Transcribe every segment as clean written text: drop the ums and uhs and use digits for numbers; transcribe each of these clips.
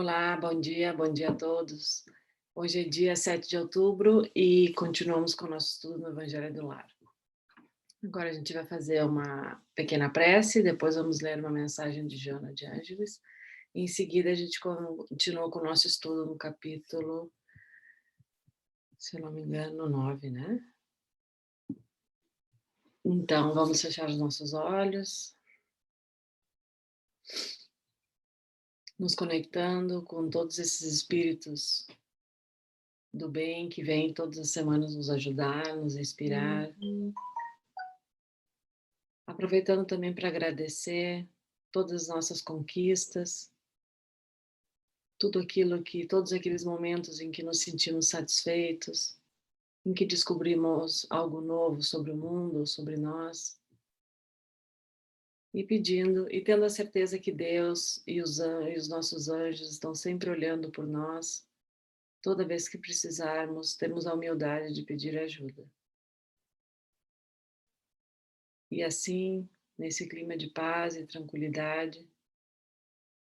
Olá, bom dia a todos. Hoje é dia 7 de outubro e continuamos com o nosso estudo no Evangelho do Lar. Agora a gente vai fazer uma pequena prece, depois vamos ler uma mensagem de Joana de Ângeles. Em seguida a gente continua com o nosso estudo no capítulo, se eu não me engano, 9, né? Então vamos fechar os nossos olhos, nos conectando com todos esses espíritos do bem que vêm todas as semanas nos ajudar, nos inspirar. Aproveitando também para agradecer todas as nossas conquistas, todos aqueles momentos em que nos sentimos satisfeitos, em que descobrimos algo novo sobre o mundo, sobre nós, e pedindo e tendo a certeza que Deus e os nossos anjos estão sempre olhando por nós. Toda vez que precisarmos, temos a humildade de pedir ajuda. E assim, nesse clima de paz e tranquilidade,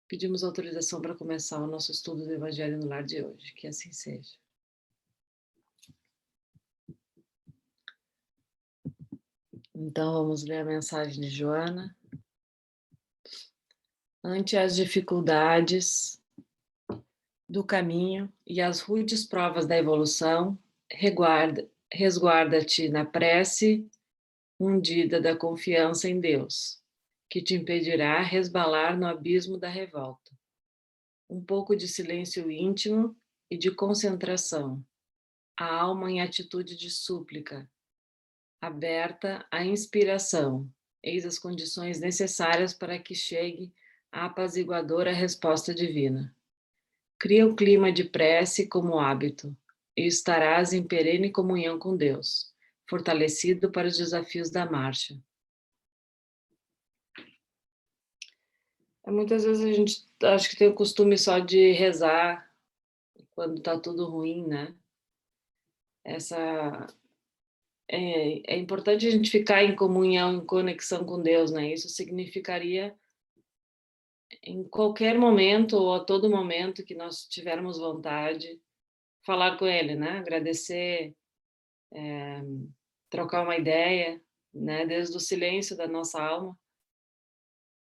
pedimos autorização para começar o nosso estudo do Evangelho no Lar de hoje. Que assim seja. Então, vamos ler a mensagem de Joana. Ante as dificuldades do caminho e as rudes provas da evolução, resguarda-te na prece undida da confiança em Deus, que te impedirá resbalar no abismo da revolta. Um pouco de silêncio íntimo e de concentração, a alma em atitude de súplica, aberta à inspiração, eis as condições necessárias para que chegue a apaziguadora resposta divina. Cria o clima de prece como hábito, e estarás em perene comunhão com Deus, fortalecido para os desafios da marcha. Muitas vezes a gente acho que tem o costume só de rezar quando está tudo ruim, né? É importante a gente ficar em comunhão, em conexão com Deus, né? Isso significaria, em qualquer momento ou a todo momento que nós tivermos vontade, falar com Ele, né? Agradecer, trocar uma ideia, né? Desde o silêncio da nossa alma,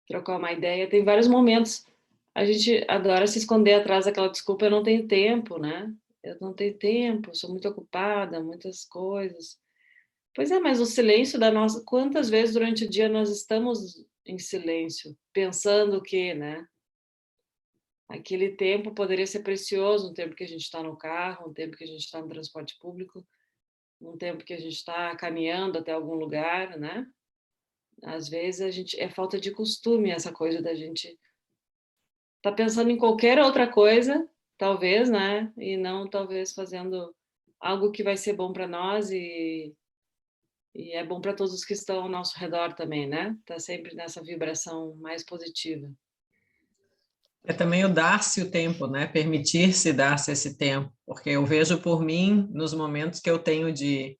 trocar uma ideia. Tem vários momentos. A gente adora se esconder atrás daquela desculpa, eu não tenho tempo, né? Eu não tenho tempo, sou muito ocupada, muitas coisas. Pois é, mas o silêncio da nossa... Quantas vezes durante o dia nós estamos em silêncio, pensando que, né? Aquele tempo poderia ser precioso, um tempo que a gente está no carro, um tempo que a gente está no transporte público, um tempo que a gente está caminhando até algum lugar, né? Às vezes é falta de costume essa coisa da gente tá pensando em qualquer outra coisa, talvez, né? E não talvez fazendo algo que vai ser bom para nós e é bom para todos os que estão ao nosso redor também, né? Tá sempre nessa vibração mais positiva. É também o dar-se o tempo, né? Permitir-se dar-se esse tempo, porque eu vejo por mim, nos momentos que eu tenho de,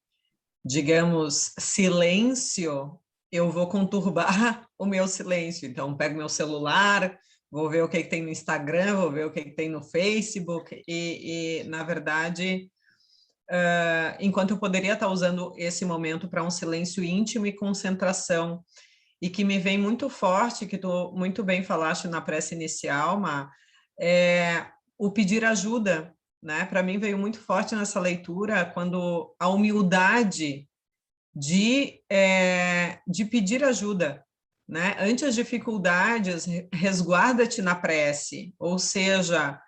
digamos, silêncio, eu vou conturbar o meu silêncio. Então, pego meu celular, vou ver o que tem no Instagram, vou ver o que tem no Facebook, na verdade, enquanto eu poderia estar usando esse momento para um silêncio íntimo e concentração, e que me vem muito forte, que tu muito bem falaste na prece inicial, é o pedir ajuda, né? Para mim veio muito forte nessa leitura, quando a humildade de pedir ajuda, né? Ante as dificuldades, resguarda-te na prece, ou seja,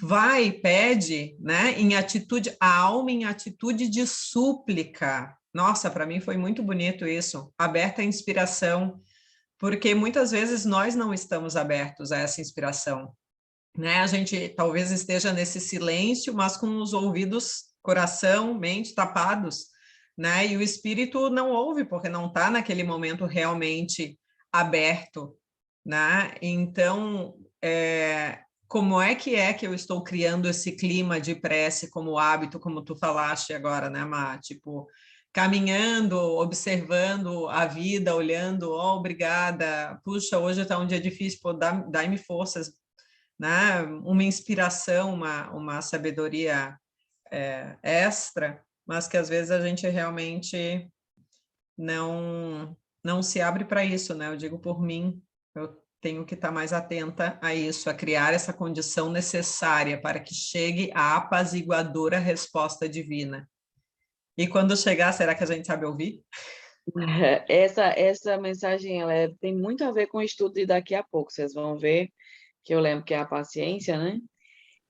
vai, pede, né? Em atitude, a alma em atitude de súplica. Nossa, para mim foi muito bonito isso, aberta à inspiração, porque muitas vezes nós não estamos abertos a essa inspiração, né? A gente talvez esteja nesse silêncio, mas com os ouvidos, coração, mente tapados, né? E o espírito não ouve, porque não está naquele momento realmente aberto, né? Então, como é que eu estou criando esse clima de prece como hábito, como tu falaste agora, né, Má? Tipo, caminhando, observando a vida, olhando, obrigada, puxa, hoje está um dia difícil, pô, dá-me forças, né? Uma inspiração, uma sabedoria extra, mas que às vezes a gente realmente não se abre para isso, né? Eu digo por mim, eu tenho que estar mais atenta a isso, a criar essa condição necessária para que chegue a apaziguadora resposta divina. E quando chegar, será que a gente sabe ouvir? Essa mensagem tem muito a ver com o estudo de daqui a pouco, vocês vão ver, que eu lembro que é a paciência, né?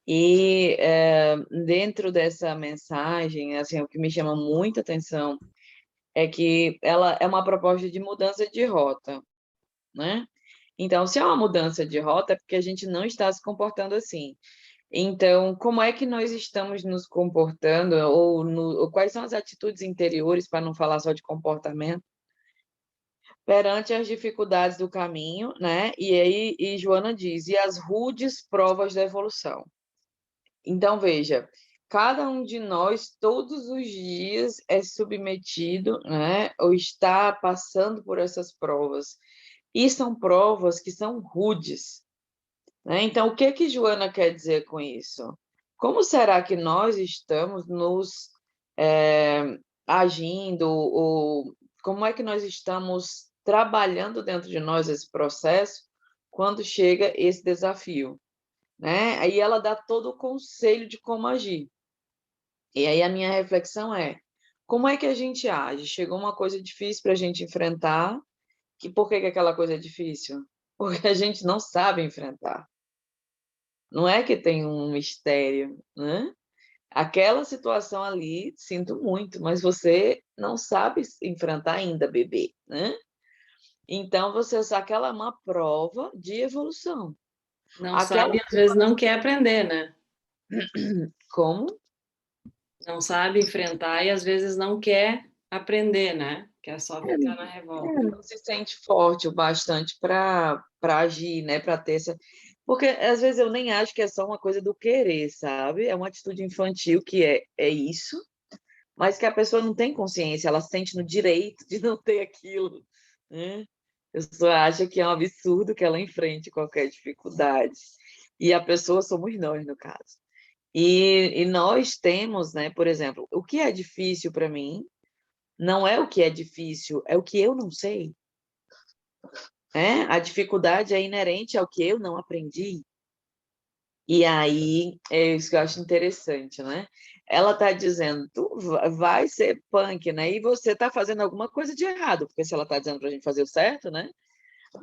E dentro dessa mensagem, assim, o que me chama muita atenção é que ela é uma proposta de mudança de rota, né? Então, se é uma mudança de rota, é porque a gente não está se comportando assim. Então, como é que nós estamos nos comportando, ou quais são as atitudes interiores, para não falar só de comportamento, perante as dificuldades do caminho, né? E aí, Joana diz, e as rudes provas da evolução. Então, veja, cada um de nós, todos os dias, é submetido, né? Ou está passando por essas provas. E são provas que são rudes, né? Então, o que Joana quer dizer com isso? Como será que nós estamos nos agindo, ou como é que nós estamos trabalhando dentro de nós esse processo quando chega esse desafio, né? Aí ela dá todo o conselho de como agir. E aí a minha reflexão é, como é que a gente age? Chegou uma coisa difícil para a gente enfrentar, por que aquela coisa é difícil? Porque a gente não sabe enfrentar. Não é que tem um mistério, né? Aquela situação ali, sinto muito, mas você não sabe enfrentar ainda, bebê, né? Então, aquela é uma prova de evolução. Não Aquela... sabe, às vezes não quer aprender, né? Como? Não sabe enfrentar e às vezes não quer aprender, né? Quer só ficar na revolta. Não se sente forte o bastante para agir, né? Para ter essa... Porque às vezes eu nem acho que é só uma coisa do querer, sabe? É uma atitude infantil que é isso, mas que a pessoa não tem consciência, ela se sente no direito de não ter aquilo, né? A pessoa acha que é um absurdo que ela enfrente qualquer dificuldade. E a pessoa somos nós, no caso. E nós temos, né, por exemplo, o que é difícil para mim não é o que é difícil, é o que eu não sei. A dificuldade é inerente ao que eu não aprendi. E aí, é isso que eu acho interessante, né? Ela está dizendo, tu vai ser punk, né? E você está fazendo alguma coisa de errado, porque se ela está dizendo para a gente fazer o certo, né?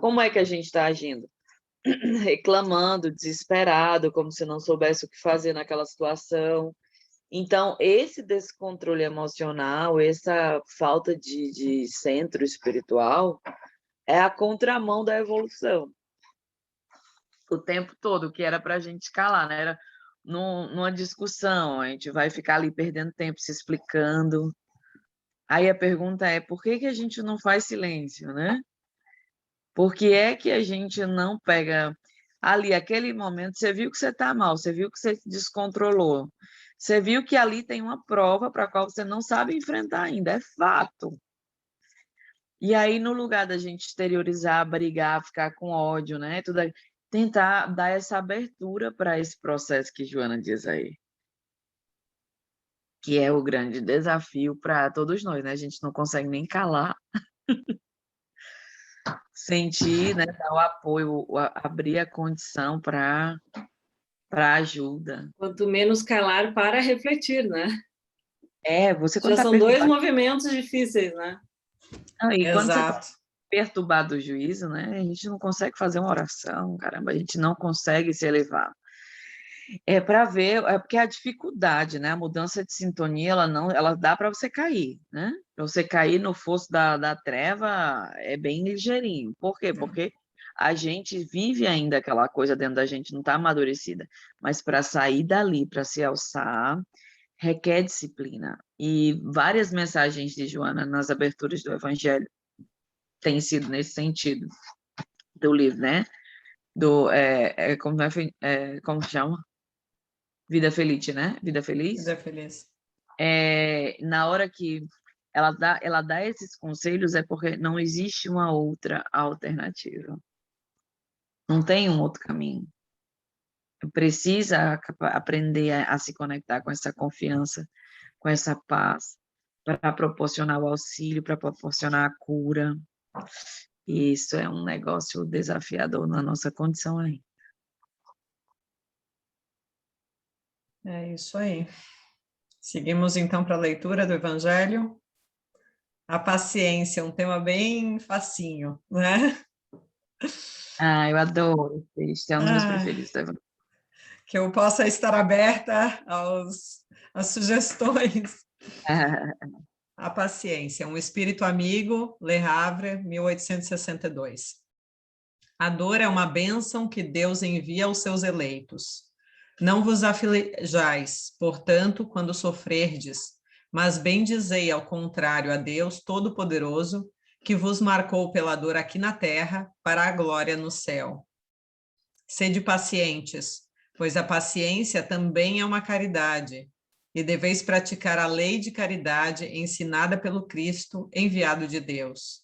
Como é que a gente está agindo? Reclamando, desesperado, como se não soubesse o que fazer naquela situação. Então, esse descontrole emocional, essa falta de centro espiritual, é a contramão da evolução. O tempo todo, que era para a gente calar, né? Era numa discussão, a gente vai ficar ali perdendo tempo se explicando. Aí a pergunta é, por que a gente não faz silêncio, né? Por que é que a gente não pega ali, aquele momento, você viu que você está mal, você viu que você se descontrolou, você viu que ali tem uma prova para a qual você não sabe enfrentar ainda, é fato. E aí, no lugar da gente exteriorizar, brigar, ficar com ódio, né? Tudo aí, tentar dar essa abertura para esse processo que Joana diz aí, que é o grande desafio para todos nós, né? A gente não consegue nem calar, sentir, né? Dar o apoio, abrir a condição para ajuda. Quanto menos calar para refletir, né? Você quando Já está são dois perturbado... movimentos difíceis, né? E quando você está Exato. perturbado do juízo, né? A gente não consegue fazer uma oração, caramba, a gente não consegue se elevar. É para ver, é porque a dificuldade, né? A mudança de sintonia, ela dá para você cair, né? Para você cair no fosso da treva é bem ligeirinho. Por quê? Porque a gente vive ainda aquela coisa dentro da gente, não está amadurecida. Mas para sair dali, para se alçar, requer disciplina. E várias mensagens de Joana nas aberturas do Evangelho têm sido nesse sentido do livro, né? Como chama? Vida Feliz, né? Vida Feliz. Vida feliz. Na hora que ela dá esses conselhos, é porque não existe uma outra alternativa. Não tem um outro caminho. precisa aprender a se conectar com essa confiança, com essa paz, para proporcionar o auxílio, para proporcionar a cura. E isso é um negócio desafiador na nossa condição aí. É isso aí. Seguimos então para a leitura do Evangelho. A paciência, um tema bem facinho, né? Ah, eu adoro esse texto, é um dos meus preferidos. Que eu possa estar aberta às sugestões. A paciência, um espírito amigo, Le Havre, 1862. A dor é uma bênção que Deus envia aos seus eleitos. Não vos aflijais, portanto, quando sofrerdes, mas bendizei ao contrário a Deus Todo-Poderoso, que vos marcou pela dor aqui na terra, para a glória no céu. Sede pacientes, pois a paciência também é uma caridade, e deveis praticar a lei de caridade ensinada pelo Cristo, enviado de Deus.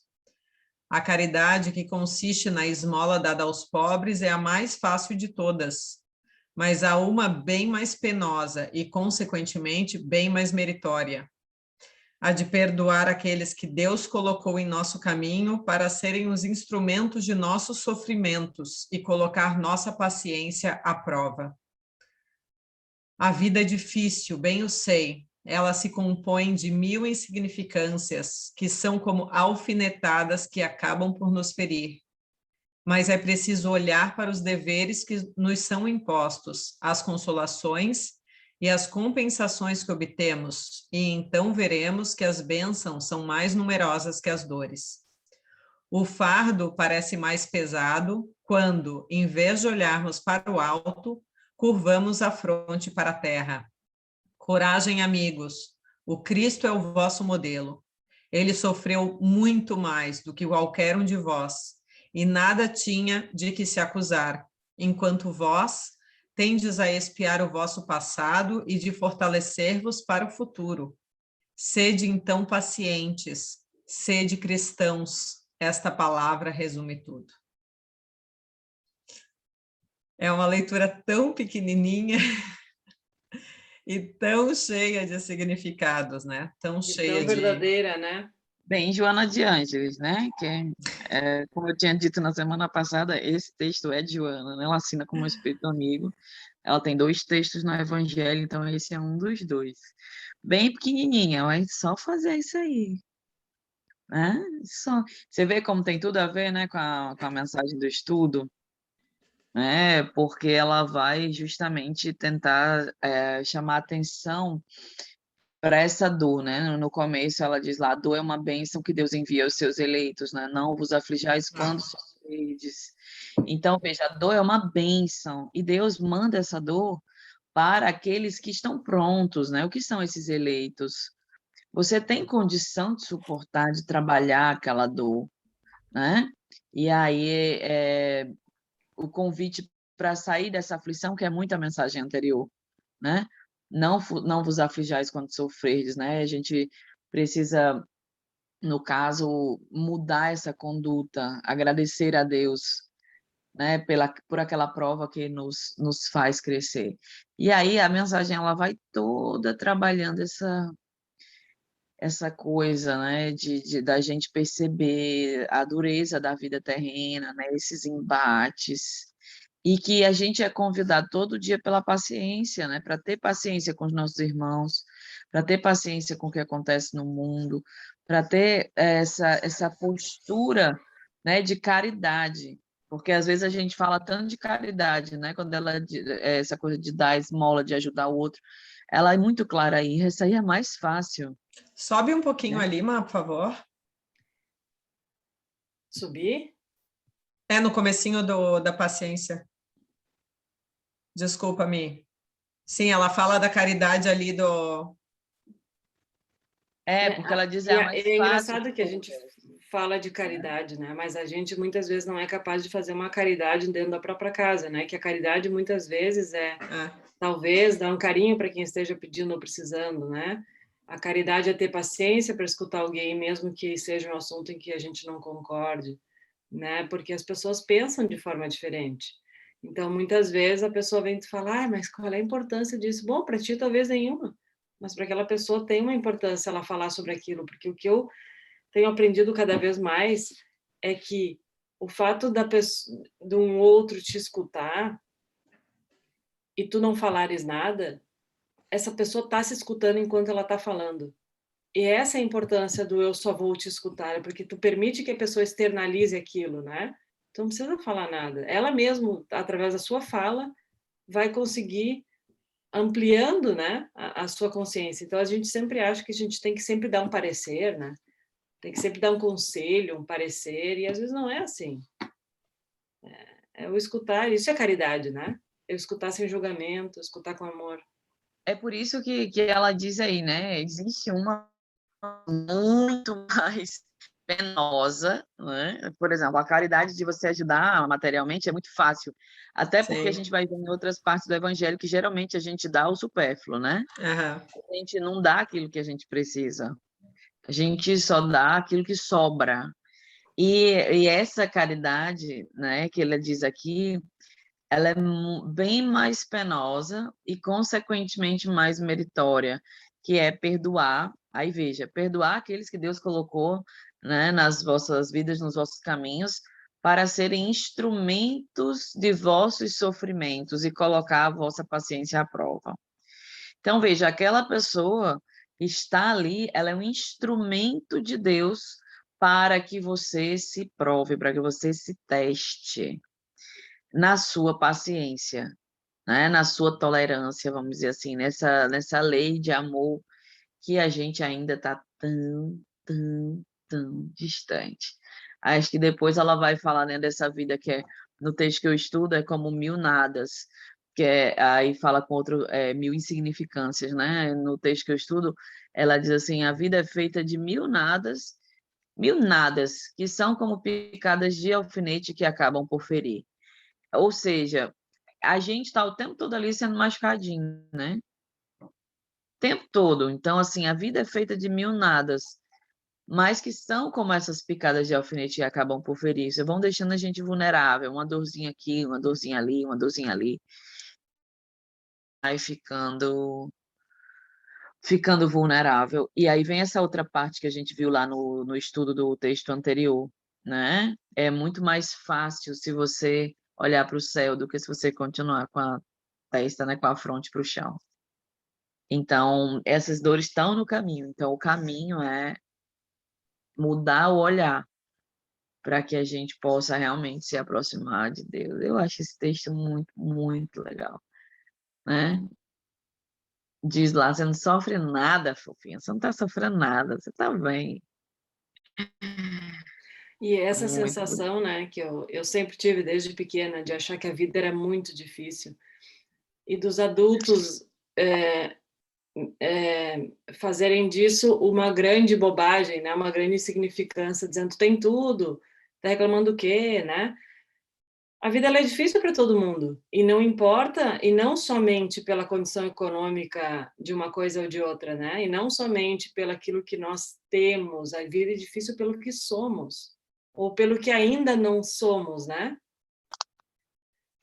A caridade que consiste na esmola dada aos pobres é a mais fácil de todas, mas há uma bem mais penosa e, consequentemente, bem mais meritória. A de perdoar aqueles que Deus colocou em nosso caminho para serem os instrumentos de nossos sofrimentos e colocar nossa paciência à prova. A vida é difícil, bem o sei. Ela se compõe de 1000 insignificâncias, que são como alfinetadas que acabam por nos ferir. Mas é preciso olhar para os deveres que nos são impostos, as consolações e as compensações que obtemos, e então veremos que as bênçãos são mais numerosas que as dores. O fardo parece mais pesado quando, em vez de olharmos para o alto, curvamos a fronte para a terra. Coragem, amigos, o Cristo é o vosso modelo. Ele sofreu muito mais do que qualquer um de vós, e nada tinha de que se acusar, enquanto vós tendes a expiar o vosso passado e de fortalecer-vos para o futuro. Sede, então, pacientes, sede cristãos. Esta palavra resume tudo. É uma leitura tão pequenininha e tão cheia de significados, né? Tão cheia tão verdadeira, né? Bem, Joana de Ângeles, né? Como eu tinha dito na semana passada, esse texto é de Joana, né? Ela assina como Espírito Amigo. Ela tem 2 textos no Evangelho, então esse é um dos 2. Bem pequenininha, mas só fazer isso aí, né? Só. Você vê como tem tudo a ver, né, com a mensagem do estudo, né? Porque ela vai justamente tentar chamar atenção para essa dor, né? No começo ela diz lá, a dor é uma bênção que Deus envia aos seus eleitos, né? Não vos aflijais quando sofredes. Então, veja, a dor é uma bênção e Deus manda essa dor para aqueles que estão prontos, né? O que são esses eleitos? Você tem condição de suportar, de trabalhar aquela dor, né? E aí o convite para sair dessa aflição, que é muito a mensagem anterior, né? Não vos aflijais quando sofrerdes, né? A gente precisa, no caso, mudar essa conduta, agradecer a Deus, né? Por aquela prova que nos faz crescer. E aí a mensagem ela vai toda trabalhando essa coisa, né? Da gente perceber a dureza da vida terrena, né? Esses embates, e que a gente é convidado todo dia pela paciência, né? Para ter paciência com os nossos irmãos, para ter paciência com o que acontece no mundo, para ter essa postura, né, de caridade, porque às vezes a gente fala tanto de caridade, né? Quando essa coisa de dar esmola, de ajudar o outro, ela é muito clara aí, isso aí é mais fácil. Sobe um pouquinho ali, Má, por favor. Subir? No comecinho da paciência. Desculpa, Mi. Sim, ela fala da caridade ali do... Porque ela diz é mais é fácil. engraçado que a gente fala de caridade, né? Mas a gente muitas vezes não é capaz de fazer uma caridade dentro da própria casa, né? Que a caridade muitas vezes talvez dar um carinho para quem esteja pedindo ou precisando, né? A caridade é ter paciência para escutar alguém, mesmo que seja um assunto em que a gente não concorde, né? Porque as pessoas pensam de forma diferente. Então, muitas vezes a pessoa vem te falar, mas qual é a importância disso? Bom, para ti talvez nenhuma, mas para aquela pessoa tem uma importância ela falar sobre aquilo, porque o que eu tenho aprendido cada vez mais é que o fato de um outro te escutar e tu não falares nada, essa pessoa está se escutando enquanto ela está falando. E essa é a importância do eu só vou te escutar, porque tu permite que a pessoa externalize aquilo, né? Tu não precisa falar nada. Ela mesmo, através da sua fala, vai conseguir ampliando, né, a sua consciência. Então a gente sempre acha que a gente tem que sempre dar um parecer, né? Tem que sempre dar um conselho, um parecer, e às vezes não é assim. É o escutar, isso é caridade, né? Eu escutar sem julgamento, escutar com amor. É por isso que ela diz aí, né? Existe uma muito mais penosa, né? Por exemplo, a caridade de você ajudar materialmente é muito fácil, até porque a Sim. gente vai ver em outras partes do evangelho que geralmente a gente dá o supérfluo, né? Aham. A gente não dá aquilo que a gente precisa, a gente só dá aquilo que sobra. E essa caridade, né, que ele diz aqui, ela é bem mais penosa e, consequentemente, mais meritória, que é perdoar. Aí, veja, perdoar aqueles que Deus colocou, né, nas vossas vidas, nos vossos caminhos, para serem instrumentos de vossos sofrimentos e colocar a vossa paciência à prova. Então, veja, aquela pessoa que está ali, ela é um instrumento de Deus para que você se prove, para que você se teste na sua paciência, né? Na sua tolerância, vamos dizer assim, nessa lei de amor que a gente ainda está tão distante. Acho que depois ela vai falar, né, dessa vida que é, no texto que eu estudo, é como mil nadas, que é, aí fala com outro, mil insignificâncias, né? No texto que eu estudo, ela diz assim, a vida é feita de mil nadas, que são como picadas de alfinete que acabam por ferir. Ou seja, a gente está o tempo todo ali sendo machucadinho, né? O tempo todo. Então, assim, a vida é feita de mil nadas, mas que são como essas picadas de alfinete que acabam por ferir. Isso vão deixando a gente vulnerável, uma dorzinha aqui, uma dorzinha ali, uma dorzinha ali. Aí ficando vulnerável. E aí vem essa outra parte que a gente viu lá no estudo do texto anterior, né? É muito mais fácil se você olhar para o céu do que se você continuar com a testa, né, com a fronte para o chão. Então, essas dores estão no caminho. Então, o caminho é mudar o olhar para que a gente possa realmente se aproximar de Deus. Eu acho esse texto muito, muito legal, né? Diz lá, você não sofre nada, fofinha, você não está sofrendo nada, você está bem. E essa Muito bonito. sensação, né, que eu sempre tive desde pequena, de achar que a vida era muito difícil, e dos adultos fazerem disso uma grande bobagem, né, uma grande insignificância, dizendo, tu tem tudo, tá reclamando do quê, né? A vida ela é difícil para todo mundo, e não importa, e não somente pela condição econômica de uma coisa ou de outra, né? E não somente pelo aquilo que nós temos, a vida é difícil pelo que somos, ou pelo que ainda não somos, né?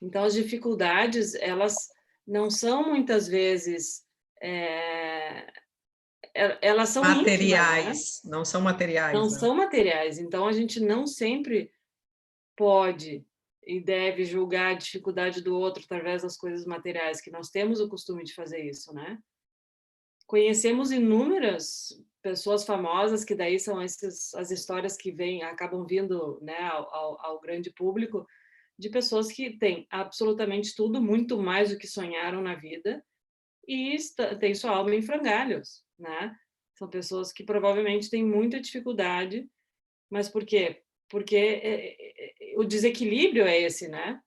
Então, as dificuldades, elas não são muitas vezes, elas são íntimas, né? Materiais, não são materiais, Não né? são materiais, então a gente não sempre pode e deve julgar a dificuldade do outro através das coisas materiais, que nós temos o costume de fazer isso, né? Conhecemos inúmeras pessoas famosas, que daí são as histórias que vêm, acabam vindo, né, ao grande público, de pessoas que têm absolutamente tudo, muito mais do que sonharam na vida, e têm sua alma em frangalhos, né? São pessoas que provavelmente têm muita dificuldade, mas por quê? Porque o desequilíbrio é esse, né?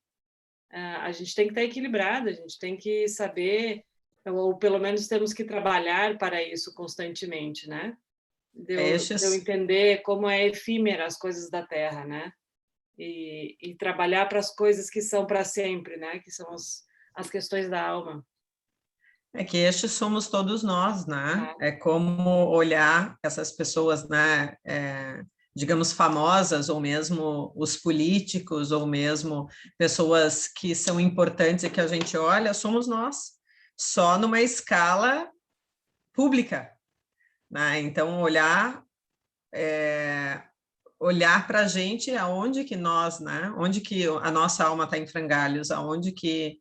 A gente tem que estar equilibrado, a gente tem que saber, ou pelo menos temos que trabalhar para isso constantemente, né? De eu Estes, entender como é efímera as coisas da Terra, né? E trabalhar para as coisas que são para sempre, né? Que são as questões da alma. é que estes somos todos nós, né? Tá? É como olhar essas pessoas, né? digamos, famosas, ou mesmo os políticos, ou mesmo pessoas que são importantes e que a gente olha, somos nós, só numa escala pública, né? Então, olhar para a gente aonde que nós, né? Onde que a nossa alma está em frangalhos, aonde que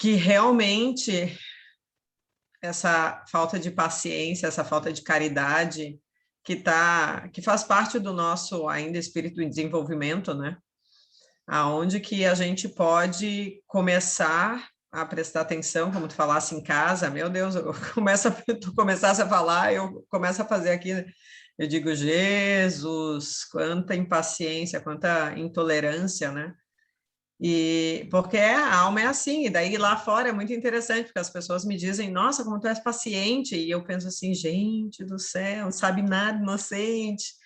realmente essa falta de paciência, essa falta de caridade que faz parte do nosso ainda espírito em desenvolvimento, né? Aonde que a gente pode começar a prestar atenção, como tu falasse em casa, meu Deus, tu começasse a falar, eu começo a fazer aqui, eu digo, Jesus, quanta impaciência, quanta intolerância, né? E porque a alma é assim, e daí lá fora é muito interessante, porque as pessoas me dizem, nossa, como tu és paciente, e eu penso assim, gente do céu, não sabe nada, inocente.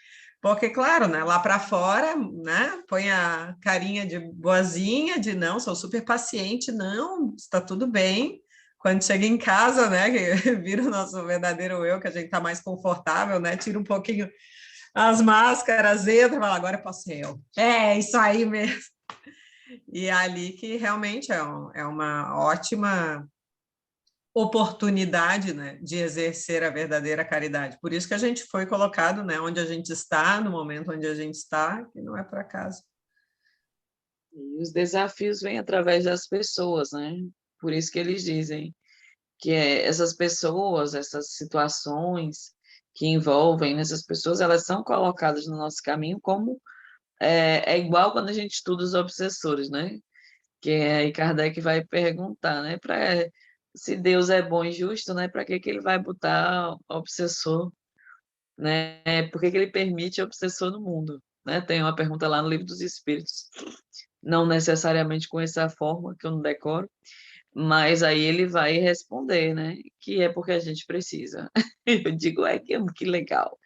Porque, claro, né, lá para fora, né, põe a carinha de boazinha, de não, sou super paciente, não, está tudo bem. Quando chega em casa, né, que vira o nosso verdadeiro eu, que a gente está mais confortável, né, tira um pouquinho as máscaras, entra e fala, agora eu posso ser eu. É, isso aí mesmo. E é ali que realmente é uma ótima oportunidade, né, de exercer a verdadeira caridade. Por isso que a gente foi colocado, né, onde a gente está, no momento onde a gente está, que não é por acaso. E os desafios vêm através das pessoas, né? Por isso que eles dizem que essas pessoas, essas situações que envolvem essas pessoas, elas são colocadas no nosso caminho como é igual quando a gente estuda os obsessores, né? Que aí Kardec vai perguntar, né? Se Deus é bom e justo, né? Para que ele vai botar obsessor, né? Por que ele permite obsessor no mundo? Né? Tem uma pergunta lá no Livro dos Espíritos, não necessariamente com essa forma, que eu não decoro, mas aí ele vai responder, né? Que é porque a gente precisa. Eu digo, que legal,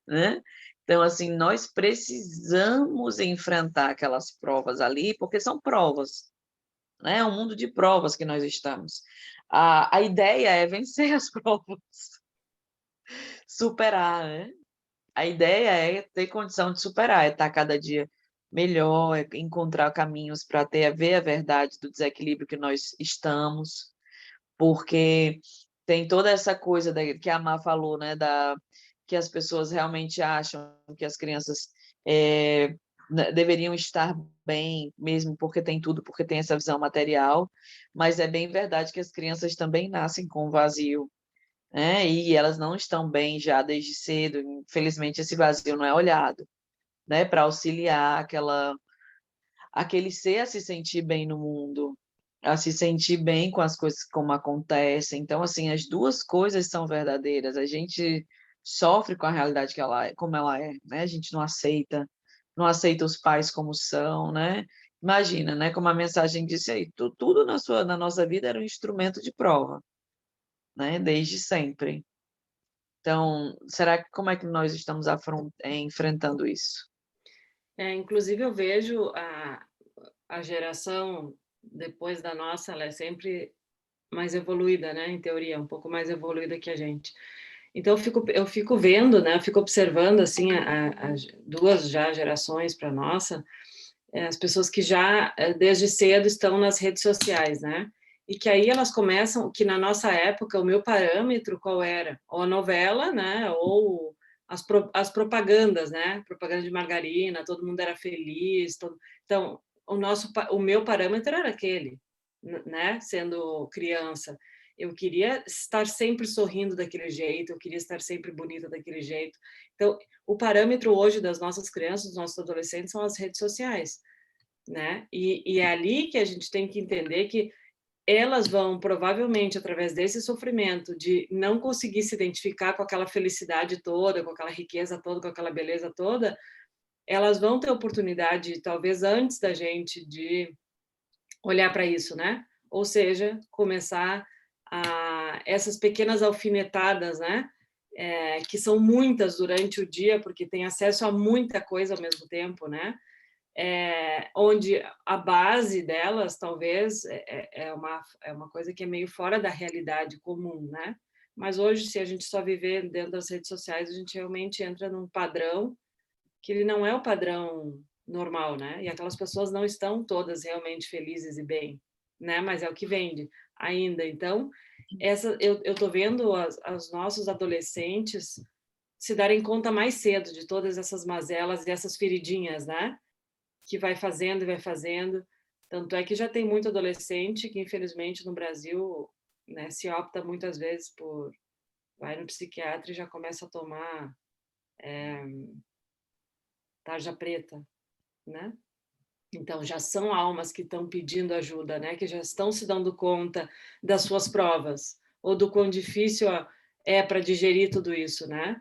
né? Então, assim, nós precisamos enfrentar aquelas provas ali, porque são provas, né? É um mundo de provas que nós estamos. A ideia é vencer as provas, superar, né? A ideia é ter condição de superar, é estar cada dia melhor, é encontrar caminhos para ver a verdade do desequilíbrio que nós estamos, porque tem toda essa coisa que a Má falou, né, que as pessoas realmente acham que as crianças deveriam estar bem, mesmo porque tem tudo, porque tem essa visão material, mas é bem verdade que as crianças também nascem com vazio, né? E elas não estão bem já desde cedo. Infelizmente, esse vazio não é olhado, né? Para auxiliar aquele ser a se sentir bem no mundo, a se sentir bem com as coisas como acontecem. Então, assim, as duas coisas são verdadeiras. A gente sofre com a realidade como ela é, né? A gente não aceita os pais como são, né? Imagina, né? Como a mensagem disse aí, tudo na nossa vida era um instrumento de prova, né? Desde sempre. Então, como é que nós estamos enfrentando isso? Inclusive, eu vejo a geração depois da nossa, ela é sempre mais evoluída, né? Em teoria, um pouco mais evoluída que a gente. Então, eu fico vendo, né? Eu fico observando, assim, as duas já gerações para a nossa, as pessoas que já, desde cedo, estão nas redes sociais, né? E que aí elas começam, que na nossa época, o meu parâmetro qual era? Ou a novela, né? Ou as propagandas, né? Propaganda de margarina, todo mundo era feliz. Então, o meu parâmetro era aquele, né? Sendo criança. Eu queria estar sempre sorrindo daquele jeito, eu queria estar sempre bonita daquele jeito. Então, o parâmetro hoje das nossas crianças, dos nossos adolescentes, são as redes sociais, né? E é ali que a gente tem que entender que elas vão, provavelmente, através desse sofrimento, de não conseguir se identificar com aquela felicidade toda, com aquela riqueza toda, com aquela beleza toda, elas vão ter oportunidade, talvez antes da gente, de olhar para isso, né? Ou seja, começar essas pequenas alfinetadas, né? Que são muitas durante o dia, porque tem acesso a muita coisa ao mesmo tempo, né? Onde a base delas talvez é uma coisa que é meio fora da realidade comum, né? Mas hoje, se a gente só viver dentro das redes sociais, a gente realmente entra num padrão que ele não é o padrão normal, né? E aquelas pessoas não estão todas realmente felizes e bem, né? Mas é o que vende ainda. Então, eu tô vendo os nossos adolescentes se darem conta mais cedo de todas essas mazelas e essas feridinhas, né? Que vai fazendo e vai fazendo. Tanto é que já tem muito adolescente que, infelizmente, no Brasil, né, se opta muitas vezes por vai no psiquiatra e já começa a tomar tarja preta, né? Então, já são almas que estão pedindo ajuda, né? Que já estão se dando conta das suas provas, ou do quão difícil é para digerir tudo isso, né?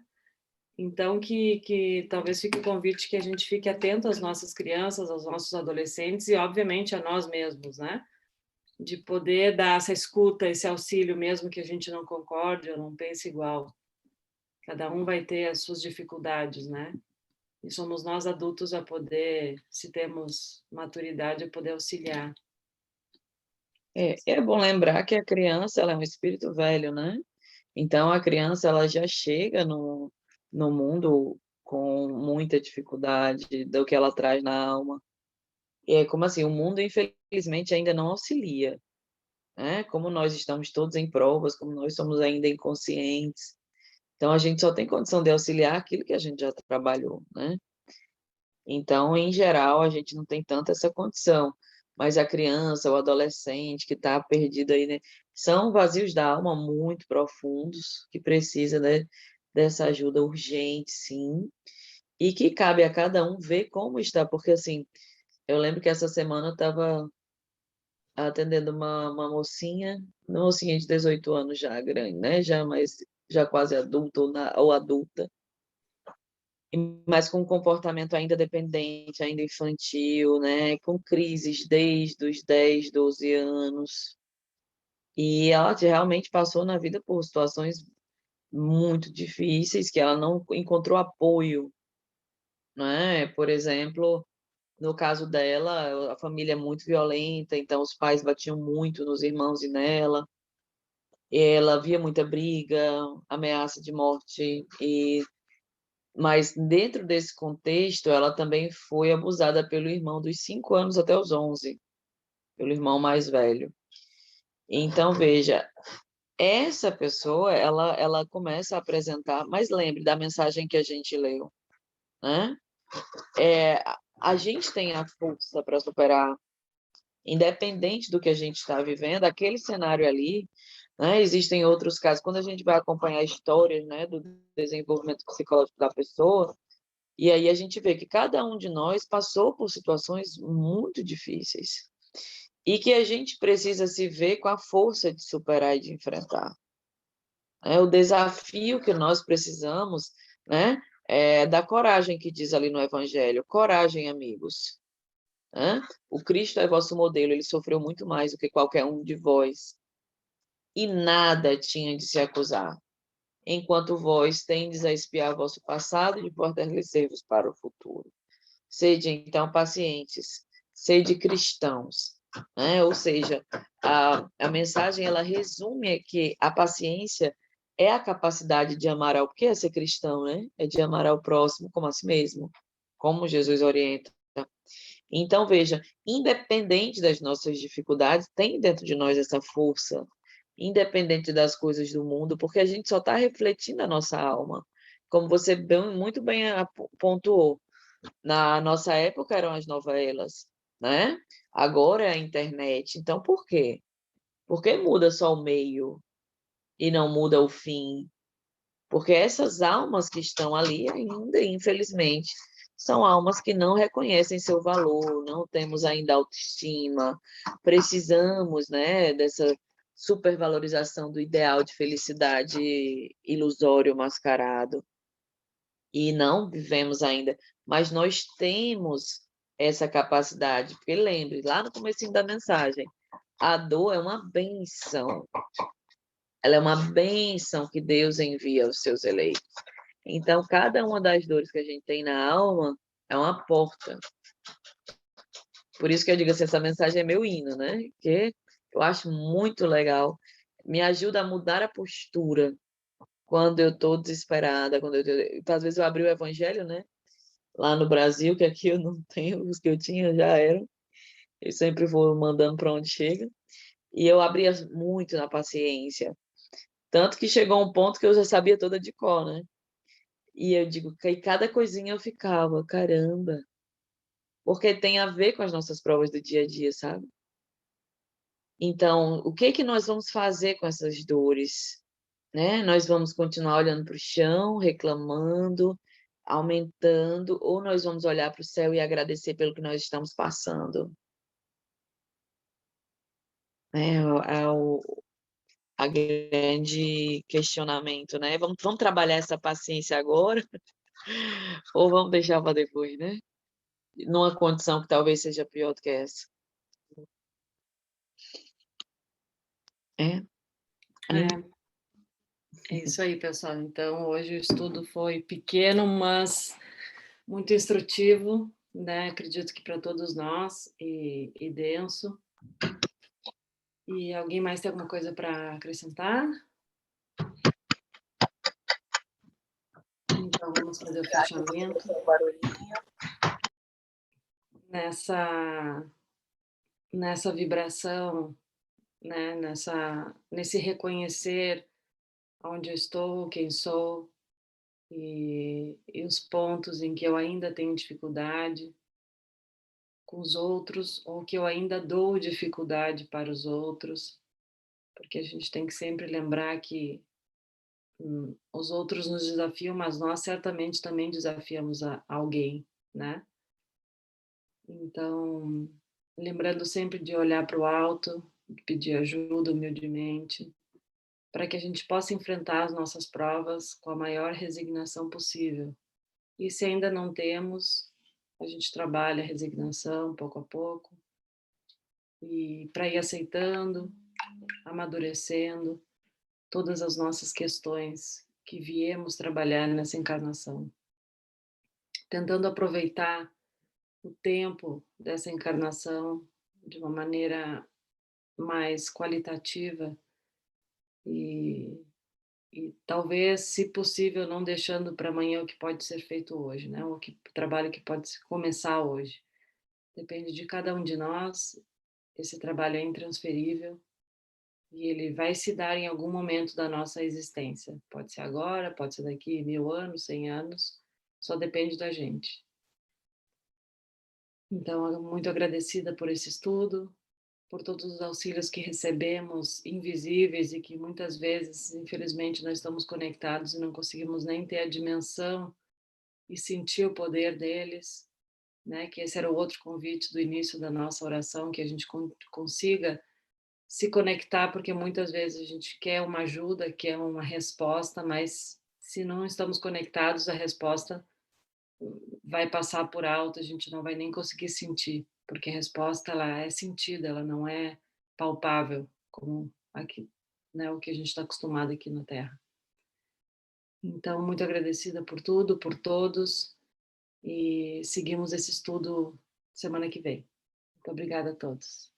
Então, que talvez fique o convite que a gente fique atento às nossas crianças, aos nossos adolescentes e, obviamente, a nós mesmos, né? De poder dar essa escuta, esse auxílio, mesmo que a gente não concorde ou não pense igual. Cada um vai ter as suas dificuldades, né? E somos nós adultos a poder, se temos maturidade, a poder auxiliar. É bom lembrar que a criança ela é um espírito velho, né? Então, a criança ela já chega no mundo com muita dificuldade do que ela traz na alma. E é como assim, o mundo, infelizmente, ainda não auxilia, né? Como nós estamos todos em provas, como nós somos ainda inconscientes. Então, a gente só tem condição de auxiliar aquilo que a gente já trabalhou, né? Então, em geral, a gente não tem tanta essa condição. Mas a criança, o adolescente que está perdido aí, né? São vazios da alma muito profundos, que precisa, né, dessa ajuda urgente, sim. E que cabe a cada um ver como está. Porque, assim, eu lembro que essa semana eu estava atendendo uma mocinha de 18 anos já, grande, né? Já quase adulta ou adulta, mas com um comportamento ainda dependente, ainda infantil, né? Com crises desde os 10, 12 anos. E ela realmente passou na vida por situações muito difíceis, que ela não encontrou apoio, né? Por exemplo, no caso dela, a família é muito violenta, então os pais batiam muito nos irmãos e nela. Ela via muita briga, ameaça de morte, mas dentro desse contexto, ela também foi abusada pelo irmão dos 5 anos até os 11, pelo irmão mais velho. Então, veja, essa pessoa, ela começa a apresentar, mas lembre da mensagem que a gente leu, né? A gente tem a força para superar, independente do que a gente está vivendo, aquele cenário ali, né? Existem outros casos, quando a gente vai acompanhar histórias, né, do desenvolvimento psicológico da pessoa, e aí a gente vê que cada um de nós passou por situações muito difíceis e que a gente precisa se ver com a força de superar e de enfrentar. O desafio que nós precisamos, né, é da coragem que diz ali no Evangelho. Coragem, amigos. O Cristo é vosso modelo, ele sofreu muito mais do que qualquer um de vós. E nada tinha de se acusar, enquanto vós tendes a espiar vosso passado e de fortalecer-vos para o futuro. Sede, então, pacientes, sede cristãos. Ou seja, a mensagem, ela resume que a paciência é a capacidade de amar ao... Porque é ser cristão, né? É de amar ao próximo como a si mesmo, como Jesus orienta. Então, veja, independente das nossas dificuldades, tem dentro de nós essa força, independente das coisas do mundo, porque a gente só está refletindo a nossa alma. Como você muito bem pontuou, na nossa época eram as novelas, né? Agora é a internet. Então, por quê? Por que muda só o meio e não muda o fim? Porque essas almas que estão ali ainda, infelizmente, são almas que não reconhecem seu valor, não temos ainda autoestima, precisamos, né, dessa supervalorização do ideal de felicidade ilusório, mascarado, e não vivemos ainda, mas nós temos essa capacidade, porque lembre, lá no comecinho da mensagem, a dor é uma bênção, ela é uma bênção que Deus envia aos seus eleitos. Então, cada uma das dores que a gente tem na alma é uma porta. Por isso que eu digo assim, essa mensagem é meu hino, né? Que eu acho muito legal, me ajuda a mudar a postura quando eu estou desesperada, às vezes eu abri o evangelho, né? lá no Brasil, que aqui eu não tenho, os que eu tinha já eram. Eu sempre vou mandando para onde chega. E eu abria muito na paciência. Tanto que chegou um ponto que eu já sabia toda de cor, né? E eu digo que cada coisinha eu ficava, caramba. Porque tem a ver com as nossas provas do dia a dia, sabe? Então, o que que nós vamos fazer com essas dores? Né? Nós vamos continuar olhando para o chão, reclamando, aumentando, ou nós vamos olhar para o céu e agradecer pelo que nós estamos passando? É a grande questionamento, né? Vamos trabalhar essa paciência agora ou vamos deixar para depois, né? Numa condição que talvez seja pior do que essa. É. É isso aí, pessoal. Então, hoje o estudo foi pequeno, mas muito instrutivo, né? Acredito que para todos nós, e denso. E alguém mais tem alguma coisa para acrescentar? Então, vamos fazer o fechamento. Nessa vibração, né? Nesse reconhecer onde eu estou, quem sou, e os pontos em que eu ainda tenho dificuldade com os outros, ou que eu ainda dou dificuldade para os outros, porque a gente tem que sempre lembrar que os outros nos desafiam, mas nós certamente também desafiamos a alguém, né? Então, lembrando sempre de olhar para o alto, de pedir ajuda humildemente, para que a gente possa enfrentar as nossas provas com a maior resignação possível. E se ainda não temos, a gente trabalha a resignação pouco a pouco, e para ir aceitando, amadurecendo todas as nossas questões que viemos trabalhar nessa encarnação. Tentando aproveitar o tempo dessa encarnação de uma maneira mais qualitativa e talvez, se possível, não deixando para amanhã o que pode ser feito hoje, né? O trabalho que pode começar hoje. Depende de cada um de nós, esse trabalho é intransferível e ele vai se dar em algum momento da nossa existência. Pode ser agora, pode ser daqui 1000 anos, 100 anos, só depende da gente. Então, muito agradecida por esse estudo, por todos os auxílios que recebemos, invisíveis e que muitas vezes, infelizmente, nós estamos conectados e não conseguimos nem ter a dimensão e sentir o poder deles, né? Que esse era o outro convite do início da nossa oração, que a gente consiga se conectar, porque muitas vezes a gente quer uma ajuda, quer uma resposta, mas se não estamos conectados, a resposta vai passar por alto, a gente não vai nem conseguir sentir, porque a resposta ela é sentida, ela não é palpável, como aqui, né, o que a gente está acostumado aqui na Terra. Então, muito agradecida por tudo, por todos, e seguimos esse estudo semana que vem. Muito obrigada a todos.